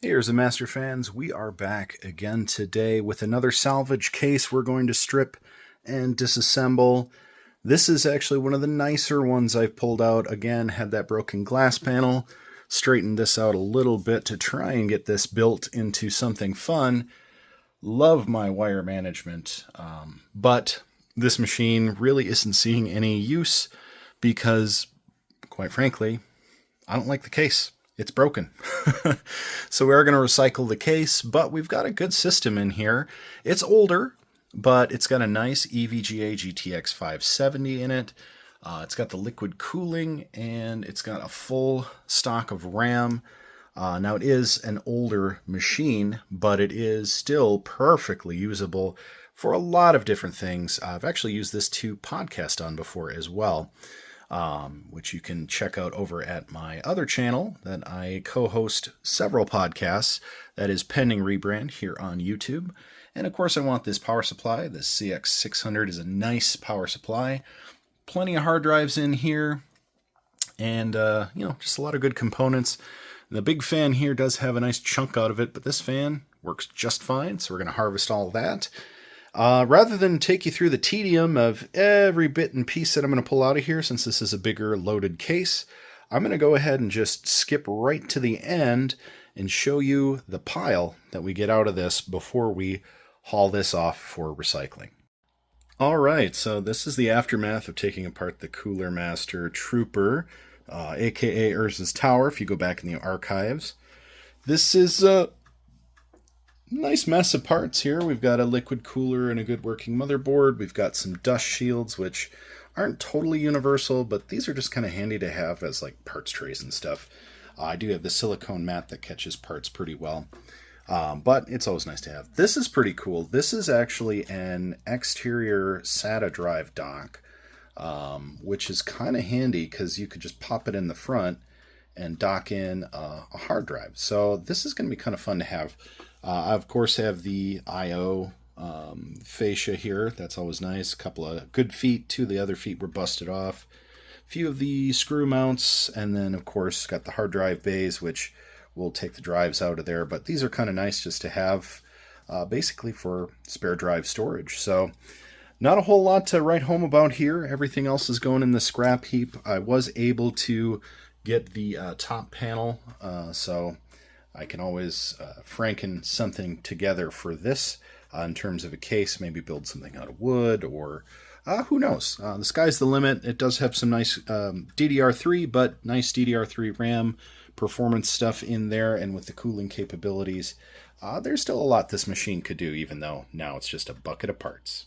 Hey, Urza Master fans, we are back again today with another salvage case we're going to strip and disassemble. This is actually one of the nicer ones I've pulled out. Again, had that broken glass panel, straightened this out a little bit to try and get this built into something fun. Love my wire management, but this machine really isn't seeing any use because, quite frankly, I don't like the case. It's broken. So we are going to recycle the case, but we've got a good system in here. It's older, but it's got a nice EVGA GTX 570 in it. It's got the liquid cooling, and it's got a full stock of RAM. Now, it is an older machine, but it is still perfectly usable for a lot of different things. I've actually used this to podcast on before as well. Which you can check out over at my other channel that I co-host several podcasts. That is pending rebrand here on YouTube. And of course, I want this power supply. This CX600 is a nice power supply. Plenty of hard drives in here, and just a lot of good components. The big fan here does have a nice chunk out of it, but this fan works just fine. So we're going to harvest all of that. Rather than take you through the tedium of every bit and piece that I'm going to pull out of here, since this is a bigger loaded case, I'm going to go ahead and just skip right to the end and show you the pile that we get out of this before we haul this off for recycling. Alright, so this is the aftermath of taking apart the Cooler Master Trooper, aka Urza's Tower, if you go back in the archives. This is nice mess of parts here. We've got a liquid cooler and a good working motherboard. We've got some dust shields, which aren't totally universal, but these are just kind of handy to have as like parts trays and stuff. I do have the silicone mat that catches parts pretty well, but it's always nice to have. This is pretty cool. This is actually an exterior SATA drive dock, which is kind of handy because you could just pop it in the front and dock in a hard drive. So this is going to be kind of fun to have. I, of course, have the I/O fascia here. That's always nice. A couple of good feet. Two of the other feet were busted off. A few of the screw mounts. And then, of course, got the hard drive bays, which will take the drives out of there. But these are kind of nice just to have basically for spare drive storage. So not a whole lot to write home about here. Everything else is going in the scrap heap. I was able to get the top panel, so I can always franken something together for this in terms of a case, maybe build something out of wood, or who knows. The sky's the limit. It does have some nice DDR3, but nice DDR3 RAM performance stuff in there, and with the cooling capabilities, there's still a lot this machine could do, even though now it's just a bucket of parts.